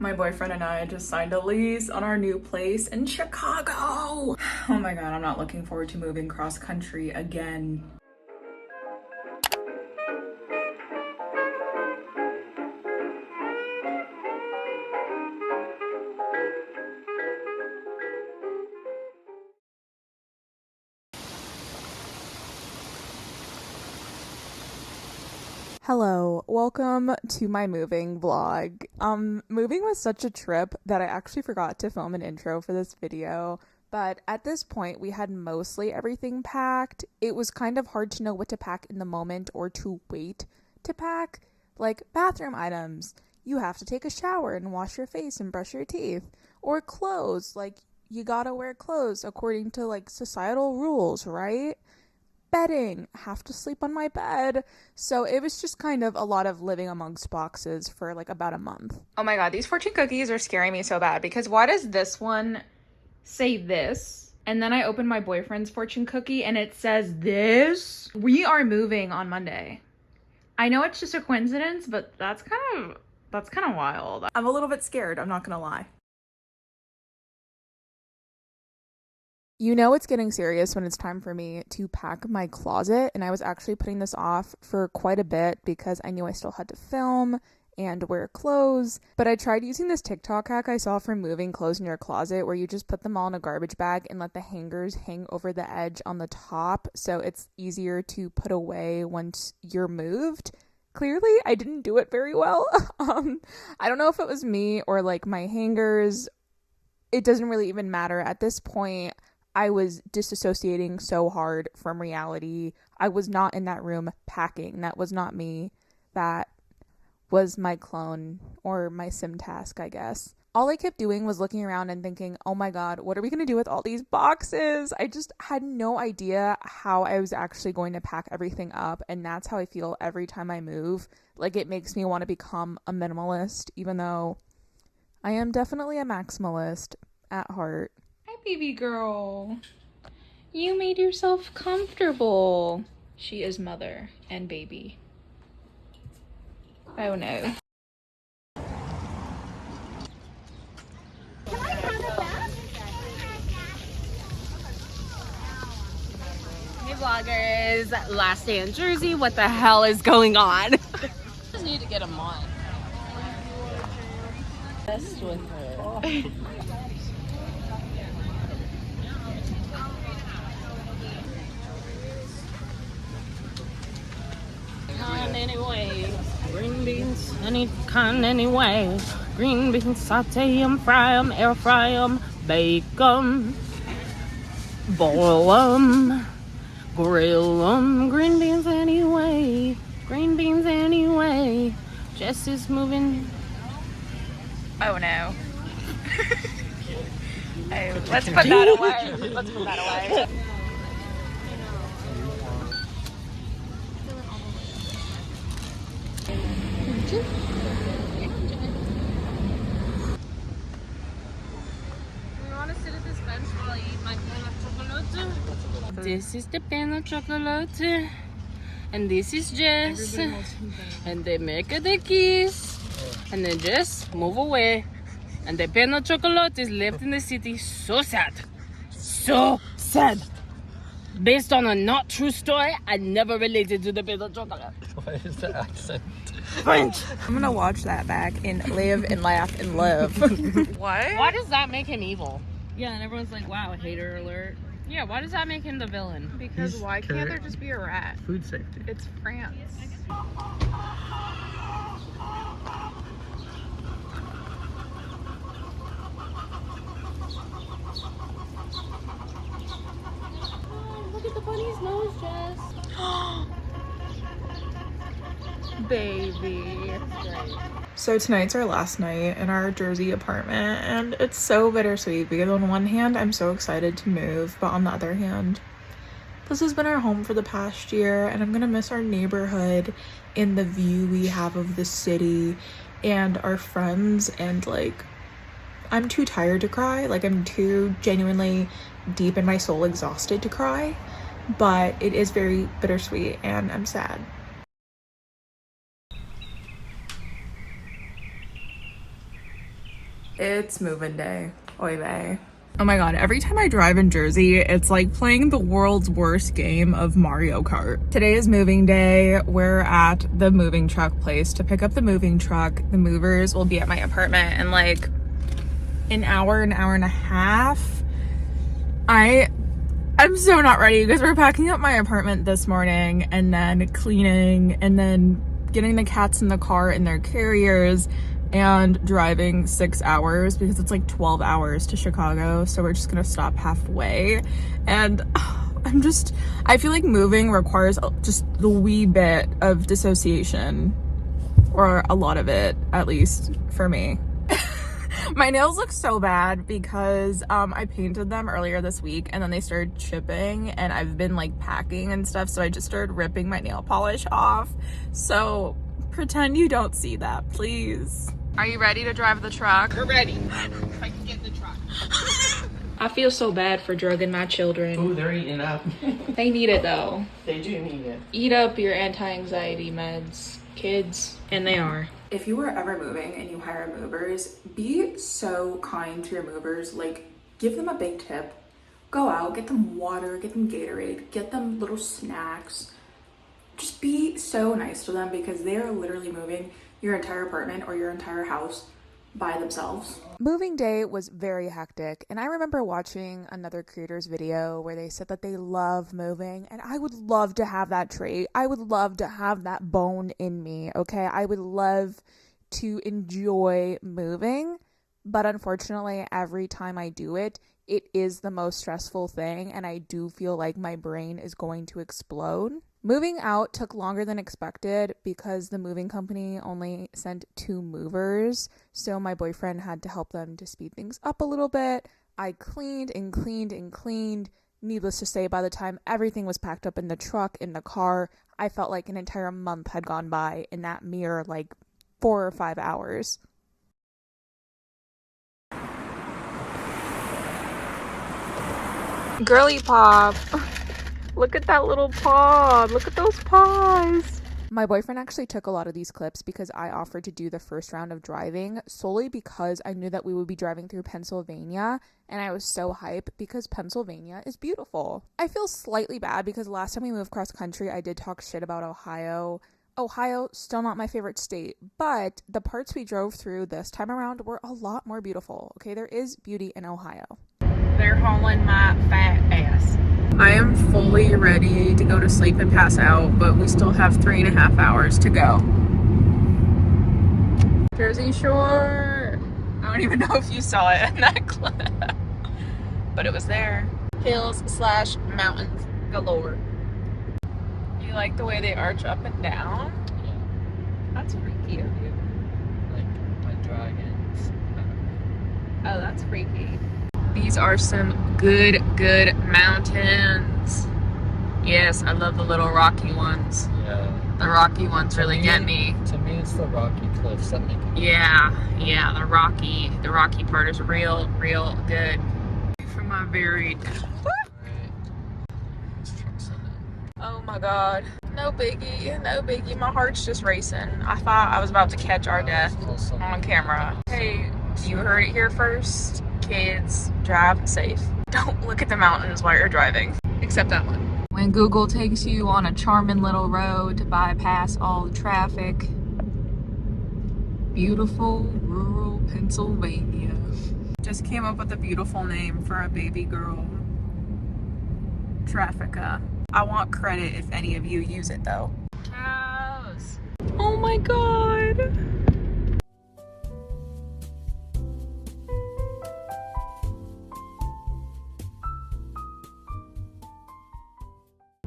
My boyfriend and I just signed a lease on our new place in Chicago. Oh my god, I'm not looking forward to moving cross country again. Hello, welcome to my moving vlog. Moving was such a trip that I actually forgot to film an intro for this video, but at this point we had mostly everything packed. It was kind of hard to know what to pack in the moment or to wait to pack, like bathroom items. You have to take a shower and wash your face and brush your teeth, or clothes, like you gotta wear clothes according to like societal rules, right? Bedding, have to sleep on my bed. So it was just kind of a lot of living amongst boxes for like about a month. Oh my god, these fortune cookies are scaring me so bad because why does this one say this? And then I open my boyfriend's fortune cookie and it says this. We are moving on Monday. I know it's just a coincidence, but that's kind of wild. I'm a little bit scared, I'm not gonna lie. You know it's getting serious when it's time for me to pack my closet, and I was actually putting this off for quite a bit because I knew I still had to film and wear clothes. But I tried using this TikTok hack I saw for moving clothes in your closet where you just put them all in a garbage bag and let the hangers hang over the edge on the top so it's easier to put away once you're moved. Clearly, I didn't do it very well. I don't know if it was me or like my hangers. It doesn't really even matter at this point. I was disassociating so hard from reality. I was not in that room packing. That was not me. That was my clone or my sim task, I guess. All I kept doing was looking around and thinking, oh my god, what are we going to do with all these boxes? I just had no idea how I was actually going to pack everything up. And that's how I feel every time I move. Like, it makes me want to become a minimalist, even though I am definitely a maximalist at heart. Hi, baby girl. You made yourself comfortable. She is mother and baby. Oh no. Can I have it back? Hey vloggers, last day in Jersey. What the hell is going on? Just need to get them on. Best with her. Kind anyway, green beans, any kind anyway. Green beans, saute them, fry them, air fry them, bake them, boil them, grill them. Green beans anyway, green beans anyway. Jess is moving. Oh no. Oh, let's put that away. Let's put that away. We want to sit at this bench while I eat my pan of chocolate. This is the pan of chocolate. And this is Jess. And they make the kiss. And then just move away. And the pan of chocolate is left in the city. So sad. So sad. Based on a not true story, I never related to the pan of chocolate. What is the accent? French. I'm gonna watch that back and live and laugh and live. What? Why does that make him evil? Yeah, and everyone's like, wow, hater alert. Yeah, why does that make him the villain? Because He's why can't there just be a rat? Food safety. It's France. Oh, look at the bunny's nose, Jess. Baby. So tonight's our last night in our Jersey apartment, and it's so bittersweet because on one hand I'm so excited to move, but on the other hand this has been our home for the past year, and I'm gonna miss our neighborhood and the view we have of the city and our friends, and like I'm too tired to cry. Like, I'm too genuinely deep in my soul exhausted to cry, but it is very bittersweet and I'm sad. It's moving day. Oy vey. Oh my god, every time I drive in Jersey, it's like playing the world's worst game of Mario Kart. Today is moving day. We're at the moving truck place to pick up the moving truck. The movers will be at my apartment in like an hour and a half. I'm so not ready because we're packing up my apartment this morning and then cleaning and then getting the cats in the car in their carriers and driving 6 hours because it's like 12 hours to Chicago. So we're just gonna stop halfway. And I feel like moving requires just the wee bit of dissociation, or a lot of it, at least for me. My nails look so bad because I painted them earlier this week and then they started chipping and I've been like packing and stuff, so I just started ripping my nail polish off. So pretend you don't see that, please. Are you ready to drive the truck? We're ready. If I can get in the truck. I feel so bad for drugging my children. Ooh, they're eating up. They need it though. They do need it. Eat up your anti-anxiety meds, kids. And they are. If you are ever moving and you hire movers, be so kind to your movers. Like, give them a big tip. Go out, get them water, get them Gatorade, get them little snacks. Just be so nice to them because they are literally moving your entire apartment or your entire house by themselves. Moving day was very hectic, and I remember watching another creator's video where they said that they love moving, and I would love to have that trait. I would love to have that bone in me, okay? I would love to enjoy moving, but unfortunately, every time I do it, it is the most stressful thing, and I do feel like my brain is going to explode. Moving out took longer than expected because the moving company only sent 2 movers, so my boyfriend had to help them to speed things up a little bit. I cleaned and cleaned and cleaned. Needless to say, by the time everything was packed up in the truck, in the car, I felt like an entire month had gone by in that mere like 4 or 5 hours. Girly pop. Look at that little paw. Look at those paws. My boyfriend actually took a lot of these clips because I offered to do the first round of driving solely because I knew that we would be driving through Pennsylvania, and I was so hyped because Pennsylvania is beautiful. I feel slightly bad because last time we moved cross country, I did talk shit about Ohio. Ohio, still not my favorite state, but the parts we drove through this time around were a lot more beautiful. Okay, there is beauty in Ohio. They're hauling my fat ass. I am fully ready to go to sleep and pass out, but we still have 3.5 hours to go. Jersey Shore. I don't even know if you saw it in that clip, but it was there. Hills/mountains galore. You like the way they arch up and down? Yeah. That's freaky of you. Like dragons. Oh, that's freaky. These are some good mountains. Yes, I love the little rocky ones. Yeah. The rocky ones really get me. To me, it's the rocky cliffs that make it. Yeah, the rocky part is real good. For my varied. Oh my god. No biggie. My heart's just racing. I thought I was about to catch our death on camera. Hey, you heard it here first. Kids, drive safe. Don't look at the mountains while you're driving. Except that one. When Google takes you on a charming little road to bypass all the traffic. Beautiful rural Pennsylvania. Just came up with a beautiful name for a baby girl. Traffica. I want credit if any of you use it though. Cows. Oh my god.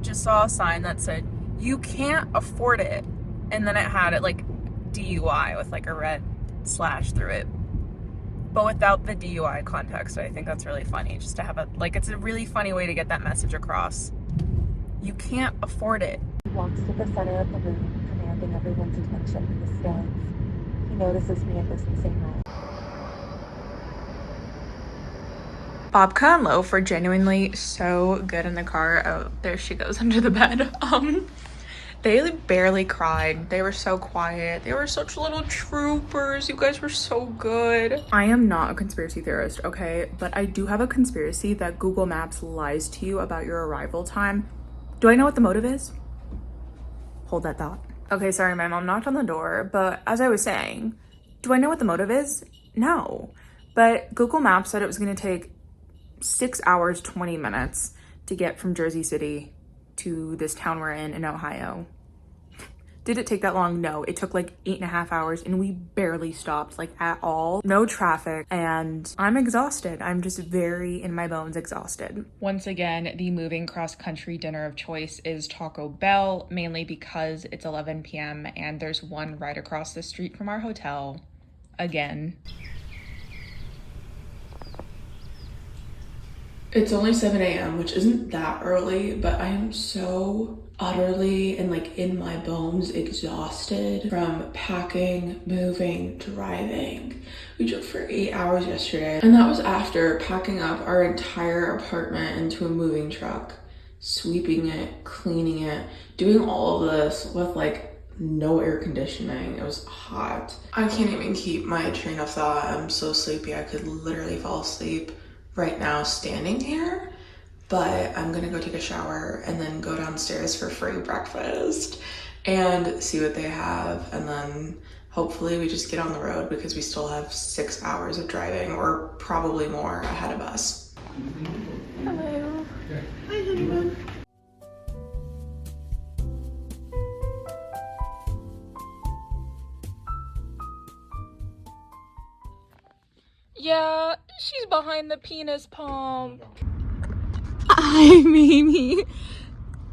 Just saw a sign that said you can't afford it, and then it had it like DUI with like a red slash through it, but without the DUI context. I think that's really funny, just to have a like, it's a really funny way to get that message across. You can't afford it. He walks to the center of the room, commanding everyone's attention. He stands. He notices me in this insane room. Babka and Loaf were genuinely so good in the car. Oh, there she goes under the bed. They barely cried. They were so quiet. They were such little troopers. You guys were so good. I am not a conspiracy theorist, okay? But I do have a conspiracy that Google Maps lies to you about your arrival time. Do I know what the motive is? Hold that thought. Okay, sorry, my mom knocked on the door, but as I was saying, do I know what the motive is? No. But Google Maps said it was gonna take 6 hours, 20 minutes to get from Jersey City to this town we're in Ohio. Did it take that long? No, it took like 8.5 hours and we barely stopped, like at all. No traffic, and I'm exhausted. I'm just very in my bones exhausted. Once again, the moving cross-country dinner of choice is Taco Bell, mainly because it's 11 p.m. and there's one right across the street from our hotel. Again. It's only 7 a.m., which isn't that early, but I am so utterly and like in my bones exhausted from packing, moving, driving. We drove for 8 hours yesterday, and that was after packing up our entire apartment into a moving truck, sweeping it, cleaning it, doing all of this with like no air conditioning. It was hot. I can't even keep my train of thought. I'm so sleepy. I could literally fall asleep right now standing here, but I'm gonna go take a shower and then go downstairs for free breakfast and see what they have, and then hopefully we just get on the road because we still have 6 hours of driving, or probably more, ahead of us. Hello. Hi, honeymoon. Yeah, she's behind the penis pump. Hi, Mimi.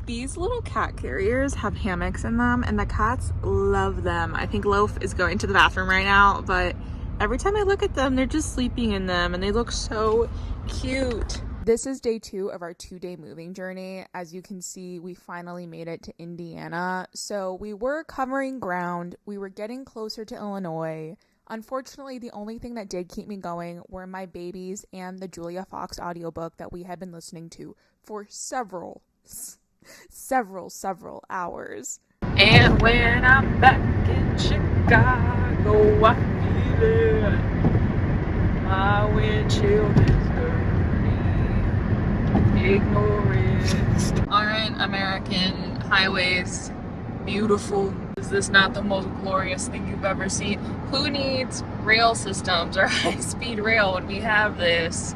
These little cat carriers have hammocks in them and the cats love them. I think Loaf is going to the bathroom right now, but every time I look at them, they're just sleeping in them and they look so cute. This is day 2 of our 2-day moving journey. As you can see, we finally made it to Indiana. So we were covering ground. We were getting closer to Illinois. Unfortunately, the only thing that did keep me going were my babies and the Julia Fox audiobook that we had been listening to for several hours. And when I'm back in Chicago, I feel it. My windshield is dirty. Ignore it. Aren't American highways beautiful? Is this not the most glorious thing you've ever seen? Who needs rail systems or high-speed rail when we have this?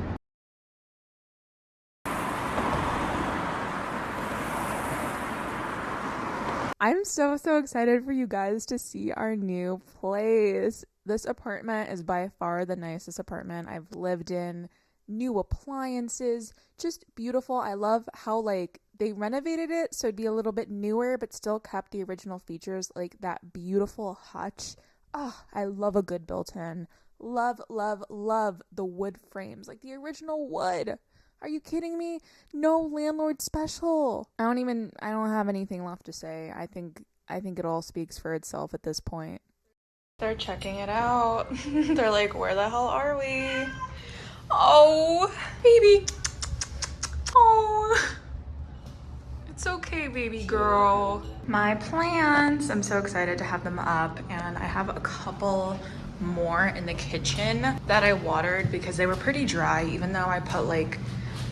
I'm so excited for you guys to see our new place. This apartment is by far the nicest apartment I've lived in. New appliances, just beautiful. I love how like they renovated it so it'd be a little bit newer but still kept the original features, like that beautiful hutch. I love a good built-in. Love the wood frames, like the original wood. Are you kidding me? No landlord special. I don't have anything left to say. I think it all speaks for itself at this point. They're checking it out. They're like, where the hell are we? Oh, baby. Oh, it's okay, baby girl. My plants, I'm so excited to have them up, and I have a couple more in the kitchen that I watered because they were pretty dry, even though I put like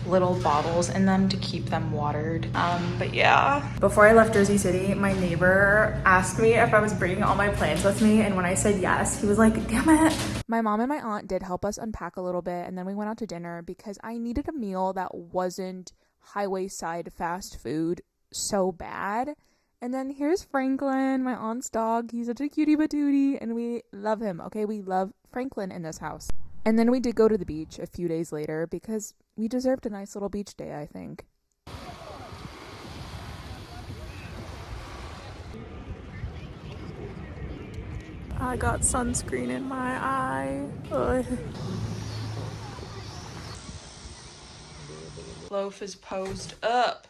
little bottles in them to keep them watered. But yeah. Before I left Jersey City, my neighbor asked me if I was bringing all my plants with me, and when I said yes, he was like, damn it. My mom and my aunt did help us unpack a little bit, and then we went out to dinner because I needed a meal that wasn't highway side fast food so bad. And then here's Franklin, my aunt's dog. He's such a cutie patootie, and we love him, okay? We love Franklin in this house. And then we did go to the beach a few days later because we deserved a nice little beach day, I think. I got sunscreen in my eye. Ugh. Loaf is posed up.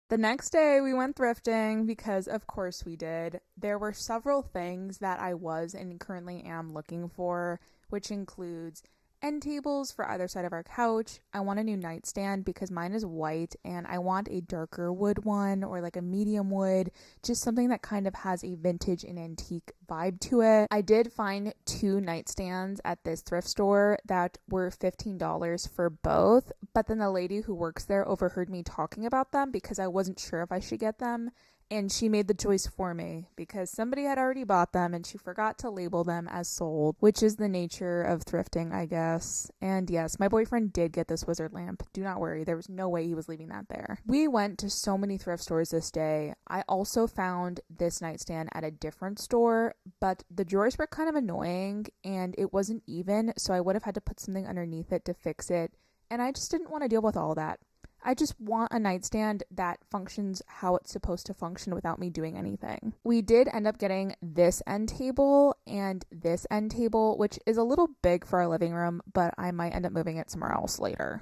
The next day we went thrifting because of course we did. There were several things that I was and currently am looking for, which includes end tables for either side of our couch. I want a new nightstand because mine is white and I want a darker wood one or like a medium wood, just something that kind of has a vintage and antique vibe to it. I did find 2 nightstands at this thrift store that were $15 for both, but then the lady who works there overheard me talking about them because I wasn't sure if I should get them. And she made the choice for me because somebody had already bought them and she forgot to label them as sold, which is the nature of thrifting, I guess. And yes, my boyfriend did get this wizard lamp. Do not worry, there was no way he was leaving that there. We went to so many thrift stores this day. I also found this nightstand at a different store, but the drawers were kind of annoying and it wasn't even, so I would have had to put something underneath it to fix it. And I just didn't want to deal with all that. I just want a nightstand that functions how it's supposed to function without me doing anything. We did end up getting this end table and this end table, which is a little big for our living room, but I might end up moving it somewhere else later.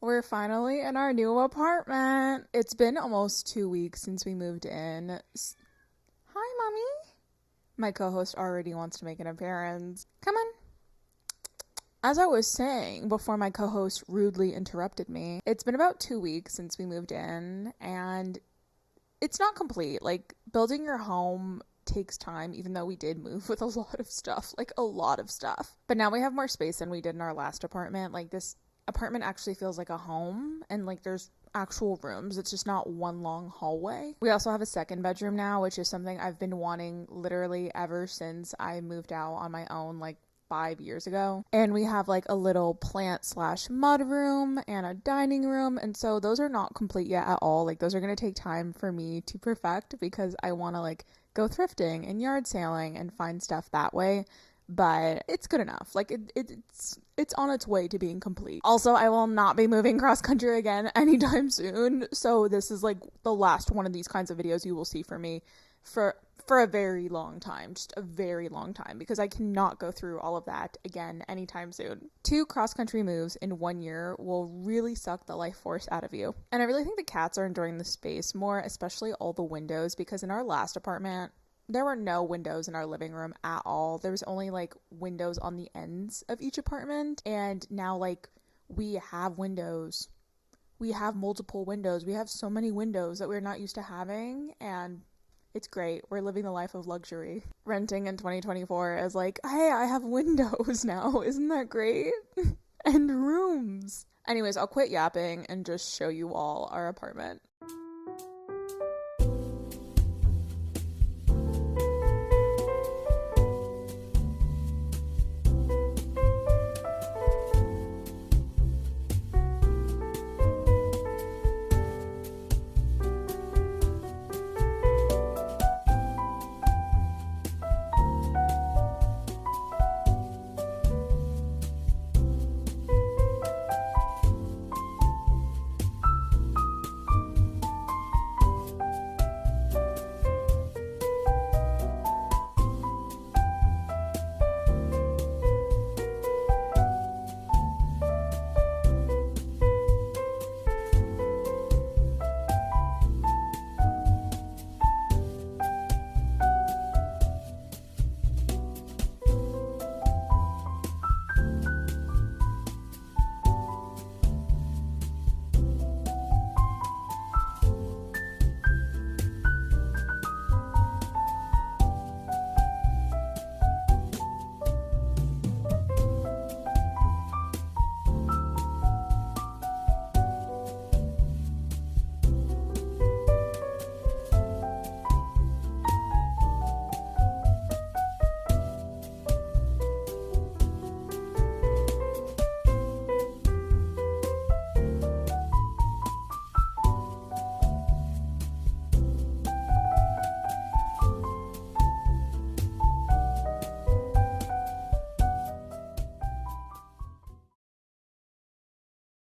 We're finally in our new apartment. It's been almost 2 weeks since we moved in. Hi, Mommy. My co-host already wants to make an appearance. Come on. As I was saying before my co-host rudely interrupted me, it's been about 2 weeks since we moved in and it's not complete. Like, building your home takes time, even though we did move with a lot of stuff, like a lot of stuff. But now we have more space than we did in our last apartment. Like, this apartment actually feels like a home and like there's actual rooms. It's just not one long hallway. We also have a second bedroom now, which is something I've been wanting literally ever since I moved out on my own, like 5 years ago. And we have like a little plant/mud room and a dining room, and so those are not complete yet at all. Like, those are going to take time for me to perfect because I want to like go thrifting and yard sailing and find stuff that way, but it's good enough. Like, it's on its way to being complete. Also, I will not be moving cross country again anytime soon, so this is like the last one of these kinds of videos you will see from me for a very long time, just a very long time, because I cannot go through all of that again anytime soon. 2 cross-country moves in 1 year will really suck the life force out of you. And I really think the cats are enjoying the space more, especially all the windows, because in our last apartment, there were no windows in our living room at all. There was only like windows on the ends of each apartment, and now like we have windows. We have multiple windows. We have so many windows that we're not used to having, and it's great. We're living the life of luxury. Renting in 2024 is like, hey, I have windows now. Isn't that great? And rooms. Anyways, I'll quit yapping and just show you all our apartment.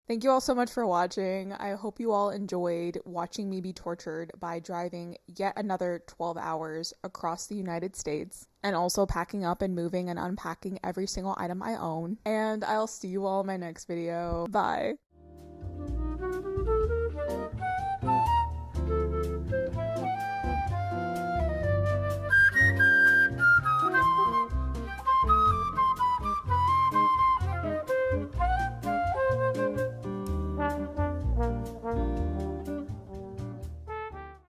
Thank you all so much for watching. I hope you all enjoyed watching me be tortured by driving yet another 12 hours across the United States and also packing up and moving and unpacking every single item I own. And I'll see you all in my next video. Bye.